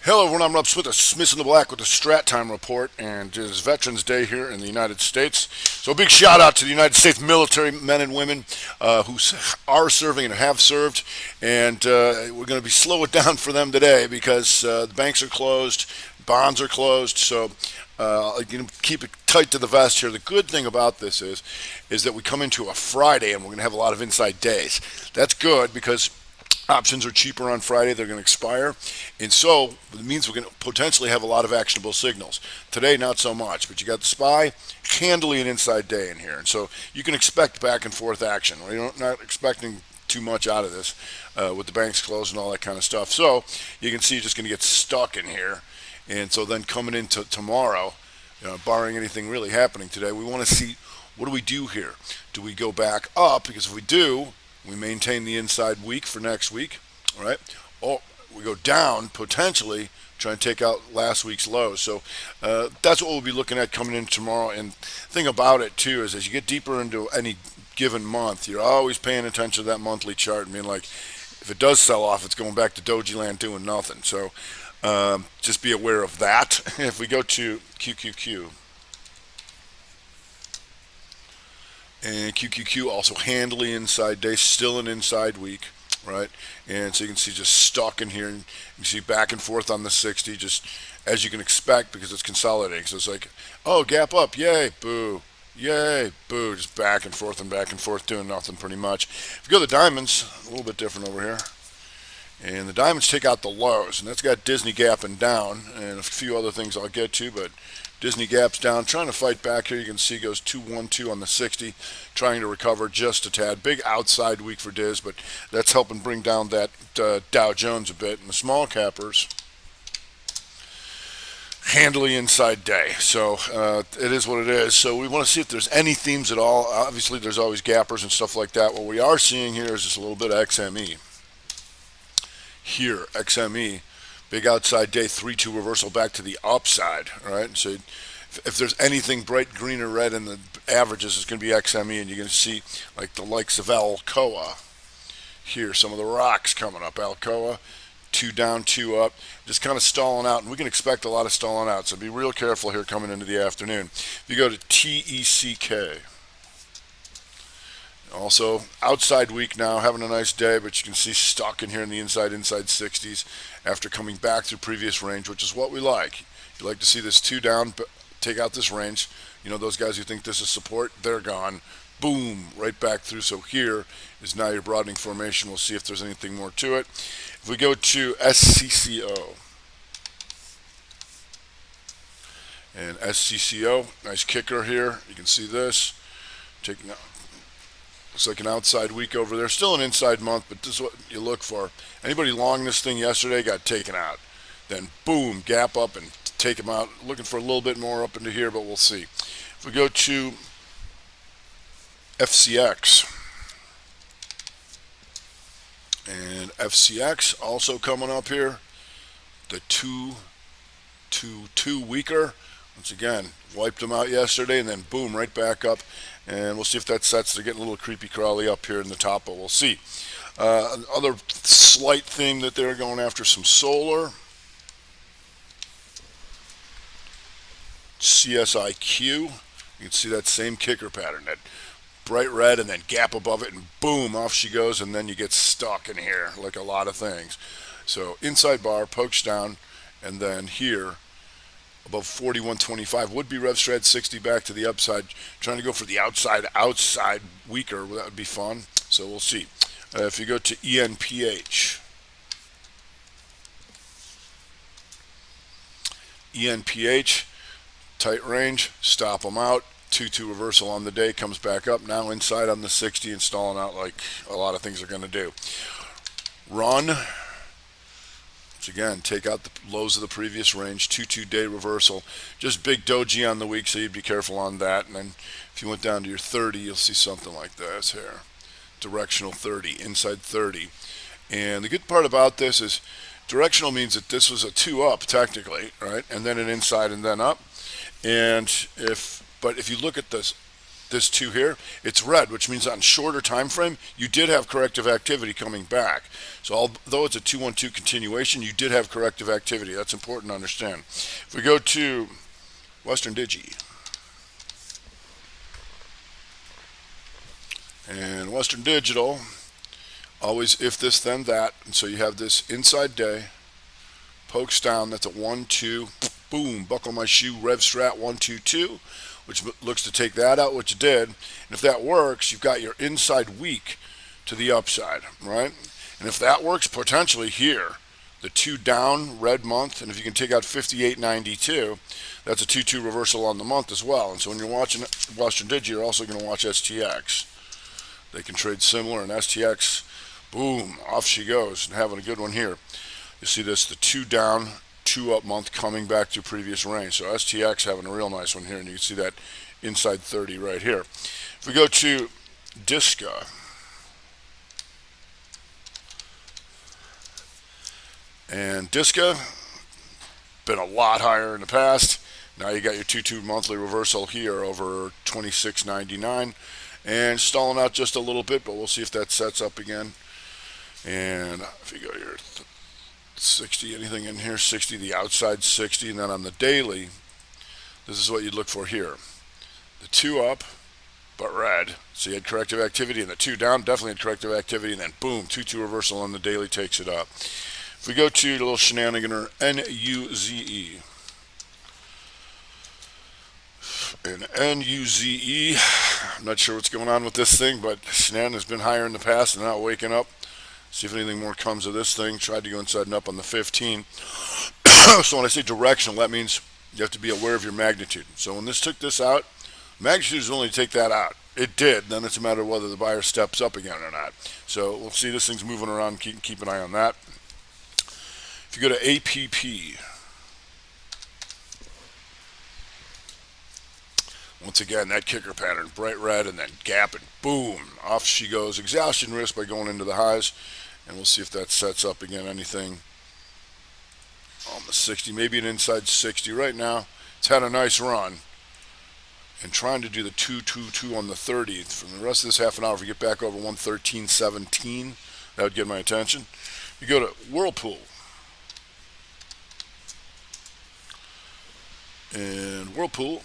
Hello, everyone. I'm Rob Smith of Smith in the Black with the Strat Time Report, and it is Veterans Day here in the United States. So, a big shout out to the United States military men and women who are serving and have served. And we're going to be slow it down for them today because the banks are closed, bonds are closed. So, you know, keep it tight to the vest here. The good thing about this is that we come into a Friday and we're going to have a lot of inside days. That's good because options are cheaper on Friday. They're going to expire. And so it means we're going to potentially have a lot of actionable signals. Today, not so much. But you got the SPY, handily an inside day in here. And so you can expect back and forth action. We're not expecting too much out of this with the banks closed and all that kind of stuff. So you can see you're just going to get stuck in here. And so then coming into tomorrow, barring anything really happening today, we want to see what do we do here? Do we go back up? Because if we do, we maintain the inside week for next week, all right? Or we go down potentially, try and take out last week's lows. So that's what we'll be looking at coming in tomorrow. And thing about it too is as you get deeper into any given month, you're always paying attention to that monthly chart and being like, if it does sell off, it's going back to Doji Land doing nothing. So just be aware of that. If we go to QQQ, and QQQ also handily inside day, still an inside week, right? And so you can see just stuck in here, and you can see back and forth on the 60, just as you can expect because it's consolidating. So it's like, oh, gap up, yay, boo, yay, boo, just back and forth, doing nothing pretty much. If you go to the diamonds, a little bit different over here. And the diamonds take out the lows, and that's got Disney gapping down, and a few other things I'll get to, but Disney gaps down, trying to fight back here. You can see goes 212 on the 60, trying to recover just a tad. Big outside week for Diz, but that's helping bring down that Dow Jones a bit. And the small cappers, handily inside day. So it is what it is. So we want to see if there's any themes at all. Obviously, there's always gappers and stuff like that. What we are seeing here is just a little bit of XME. Here, XME, big outside day, 3-2 reversal back to the upside, all right? So if there's anything bright green or red in the averages, it's going to be XME, and you're going to see like the likes of Alcoa. Here, some of the rocks coming up. Alcoa, 2 down, 2 up, just kind of stalling out, and we can expect a lot of stalling out, so be real careful here coming into the afternoon. If you go to TECK, also, outside week now, having a nice day, but you can see stuck in here in the inside 60s after coming back through previous range, which is what we like. You like to see this 2 down, but take out this range. You know, those guys who think this is support, they're gone. Boom, right back through. So here is now your broadening formation. We'll see if there's anything more to it. If we go to SCCO, and SCCO, nice kicker here. You can see this. Taking out. Looks like an outside week over there. Still an inside month, but this is what you look for. Anybody long this thing yesterday got taken out. Then boom, gap up and take them out. Looking for a little bit more up into here, but we'll see. If we go to FCX, and FCX also coming up here, the 2 weaker. Once again, wiped them out yesterday, and then boom, right back up. And we'll see if that sets. They're getting a little creepy crawly up here in the top, but we'll see. Other slight theme that they're going after, some solar. CSIQ. You can see that same kicker pattern, that bright red and then gap above it, and boom, off she goes, and then you get stuck in here like a lot of things. So inside bar, pokes down, and then here, above 41.25 would be RevStrat 60 back to the upside, trying to go for the outside weaker. That would be fun. So we'll see. If you go to ENPH, tight range, stop them out. 2-2 reversal on the day, comes back up. Now inside on the 60 and stalling out like a lot of things are going to do. Run. Which again, take out the lows of the previous range, 2-2 day reversal. Just big doji on the week, so you'd be careful on that. And then if you went down to your 30, you'll see something like this here. Directional 30, inside 30. And the good part about this is directional means that this was a 2 up technically, right? And then an inside and then up. But if you look at this this 2 here, it's red, which means on shorter time frame, you did have corrective activity coming back. So although it's a 212 continuation, you did have corrective activity. That's important to understand. If we go to Western Digi, and Western Digital, always if this then that, and so you have this inside day, pokes down, that's a 1-2, boom, buckle my shoe, rev strat 1-2-2, which looks to take that out, which it did. And if that works, you've got your inside week to the upside, right? And if that works, potentially here, the 2 down red month, and if you can take out 58.92, that's a 2-2 reversal on the month as well. And so when you're watching Western Digi, you're also going to watch STX. They can trade similar, and STX, boom, off she goes, and having a good one here. You see this, the 2 down, 2 up month coming back to previous range. So STX having a real nice one here, and you can see that inside 30 right here. If we go to Disca, and Disca, been a lot higher in the past. Now you got your 2-2 monthly reversal here over 26.99. And stalling out just a little bit, but we'll see if that sets up again. And if you go here, 60, anything in here, 60, the outside 60, and then on the daily, this is what you'd look for here. The 2 up, but red, so you had corrective activity, and the 2 down, definitely had corrective activity, and then boom, 2-2 reversal on the daily takes it up. If we go to the little shenaniganer, NUZE, and NUZE, I'm not sure what's going on with this thing, but Shannon has been higher in the past and not waking up. See if anything more comes of this thing. Tried to go inside and up on the 15. So when I say directional, that means you have to be aware of your magnitude. So when this took this out, magnitude is only to take that out. It did. Then it's a matter of whether the buyer steps up again or not. So we'll see this thing's moving around. Keep an eye on that. If you go to APP, once again, that kicker pattern, bright red and then gap and boom, off she goes. Exhaustion risk by going into the highs, and we'll see if that sets up again. Anything on the 60, maybe an inside 60. Right now, it's had a nice run. And trying to do the 2-2-2 on the 30. From the rest of this half an hour, if we get back over 113.17, that would get my attention. You go to Whirlpool. And Whirlpool,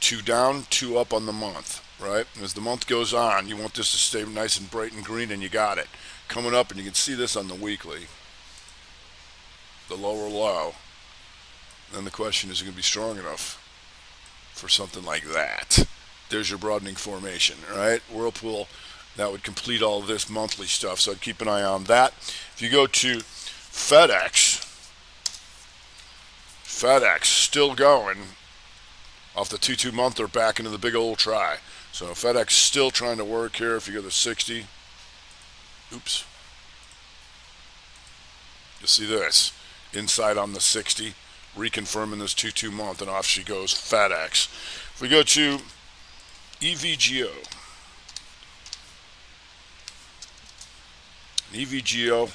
2 down, 2 up on the month, right? And as the month goes on, you want this to stay nice and bright and green, and you got it. Coming up, and you can see this on the weekly, the lower low. Then the question is, it going to be strong enough for something like that? There's your broadening formation, right? Whirlpool, that would complete all of this monthly stuff, so I'd keep an eye on that. If you go to FedEx still going. Off the 2-2 month, they're back into the big old try. So FedEx still trying to work here. If you go to 60, oops, you'll see this inside on the 60, reconfirming this 2-2 month, and off she goes, FedEx. If we go to EVGO, EVGO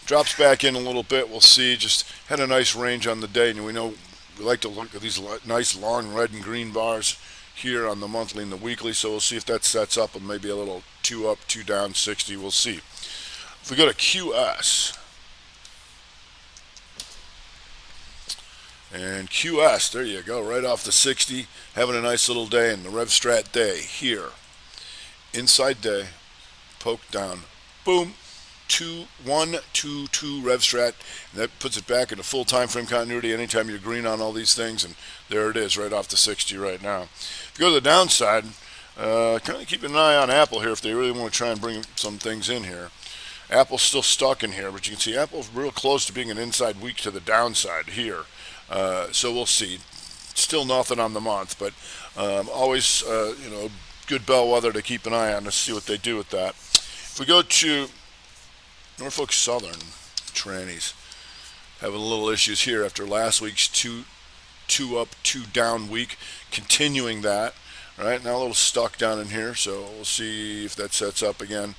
drops back in a little bit. We'll see. Just had a nice range on the day, and we know we like to look at these nice long red and green bars here on the monthly and the weekly, so we'll see if that sets up and maybe a little 2 up, 2 down, 60. We'll see. If we go to QS, and QS, there you go, right off the 60, having a nice little day, and the Rev Strat day here. Inside day, poke down, boom, 1-2-2 Rev Strat, and that puts it back into full time frame continuity anytime you're green on all these things, and there it is right off the 60 right now. If you go to the downside, kind of keeping an eye on Apple here if they really want to try and bring some things in here. Apple's still stuck in here, but you can see Apple's real close to being an inside week to the downside here. So we'll see. Still nothing on the month, but always good bellwether to keep an eye on to see what they do with that. If we go to Norfolk Southern, trannies having a little issues here after last week's two up, 2 down week, continuing that. Right now a little stuck down in here, so we'll see if that sets up again.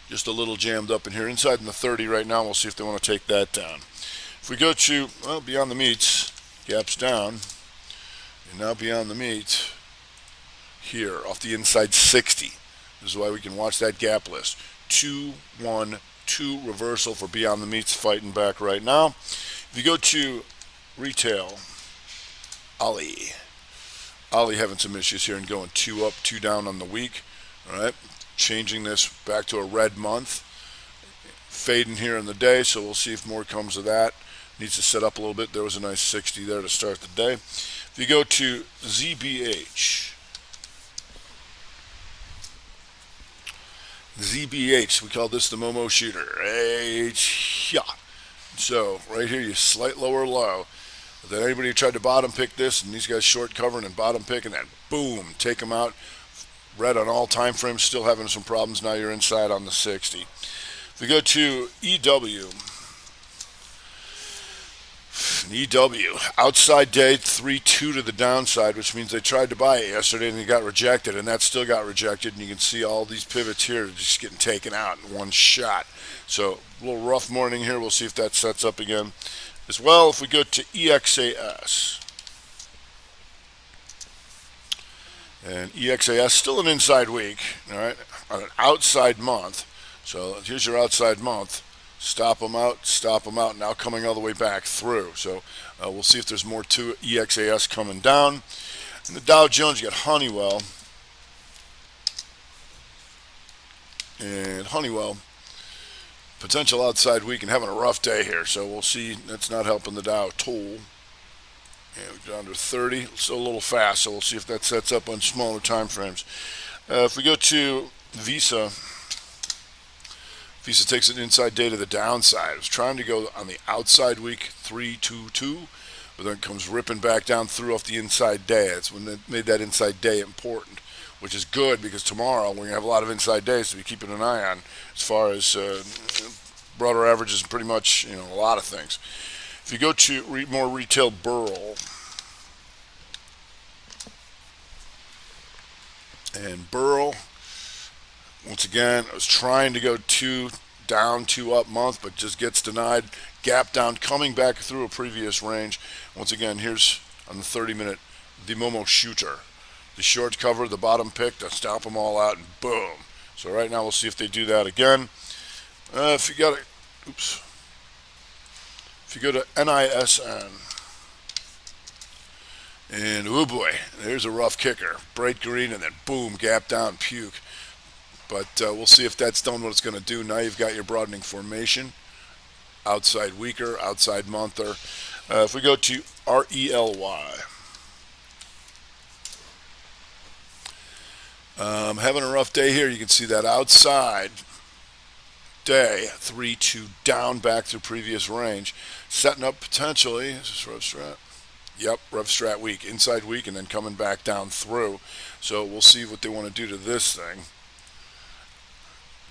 Just a little jammed up in here, inside in the 30 right now. We'll see if they want to take that down. If we go to, well, beyond the meats, gaps down, and now beyond the meat, here off the inside 60. This is why we can watch that gap list. 2, 1, 2 reversal for Beyond the Meats fighting back right now. If you go to retail, Ali having some issues here and going 2 up, 2 down on the week. All right, changing this back to a red month, fading here in the day, so we'll see if more comes of that. Needs to set up a little bit. There was a nice 60 there to start the day. If you go to ZBH, we call this the Momo shooter. Yeah. So right here, you slight lower low. Then anybody who tried to bottom pick this, and these guys short covering and bottom picking, and boom, take them out. Red on all time frames, still having some problems. Now you're inside on the 60. If we go to EW, outside day 3-2 to the downside, which means they tried to buy it yesterday and they got rejected, and that still got rejected. And you can see all these pivots here just getting taken out in one shot. So a little rough morning here. We'll see if that sets up again. As well, if we go to EXAS, and EXAS still an inside week, all right, on an outside month. So here's your outside month. Stop them out, now coming all the way back through. So we'll see if there's more to EXAS coming down. In the Dow Jones, you got Honeywell. And Honeywell, potential outside week and having a rough day here. So we'll see. That's not helping the Dow at all. And we're down to 30. Still a little fast, so we'll see if that sets up on smaller time frames. If we go to Visa, Visa takes an inside day to the downside. It was trying to go on the outside week 3-2-2, but then it comes ripping back down through off the inside day. That's when they made that inside day important, which is good because tomorrow we're going to have a lot of inside days to be keeping an eye on as far as broader averages and pretty much a lot of things. If you go to more retail Burl, and Burl, once again, I was trying to go 2 down, 2 up month, but just gets denied. Gap down, coming back through a previous range. Once again, here's on the 30-minute, the Momo shooter. The short cover, the bottom pick to stomp them all out, and boom. So right now we'll see if they do that again. If you go to NISN, and oh boy, there's a rough kicker. Bright green and then boom, gap down, puke. But we'll see if that's done what it's going to do. Now you've got your broadening formation. Outside weaker, outside monther. If we go to RELY, having a rough day here. You can see that outside day 3-2 down back to previous range, setting up potentially. Is this Rev Strat? Yep, Rev Strat weak, inside weak, and then coming back down through. So we'll see what they want to do to this thing.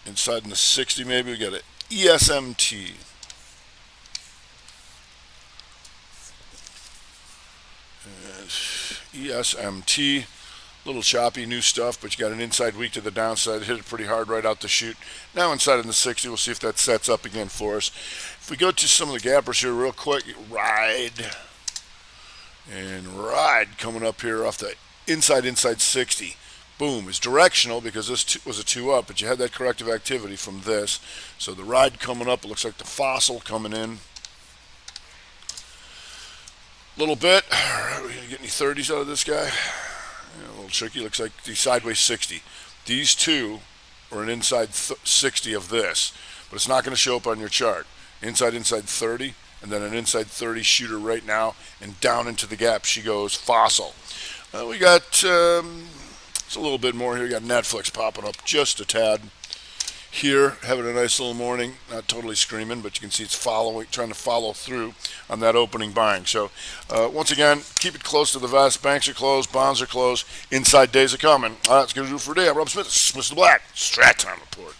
Inside in the 60 maybe, we got an ESMT. And ESMT, little choppy new stuff, but you got an inside weak to the downside. Hit it pretty hard right out the chute. Now inside in the 60, we'll see if that sets up again for us. If we go to some of the gappers here real quick, Ride. And Ride coming up here off the inside 60. Boom, is directional because this was a 2 up, but you had that corrective activity from this. So the Ride coming up, it looks like the Fossil coming in. A little bit. Are we going to get any 30s out of this guy? Yeah, a little tricky. Looks like the sideways 60. These two are an inside 60 of this, but it's not going to show up on your chart. Inside 30, and then an inside 30 shooter right now, and down into the gap she goes, Fossil. We got it's a little bit more here. We got Netflix popping up just a tad here, having a nice little morning. Not totally screaming, but you can see it's trying to follow through on that opening buying. So once again, keep it close to the vest. Banks are closed, bonds are closed, inside days are coming. All right, that's going to do it for today. I'm Rob Smith. Smith the Black Strat Time Report.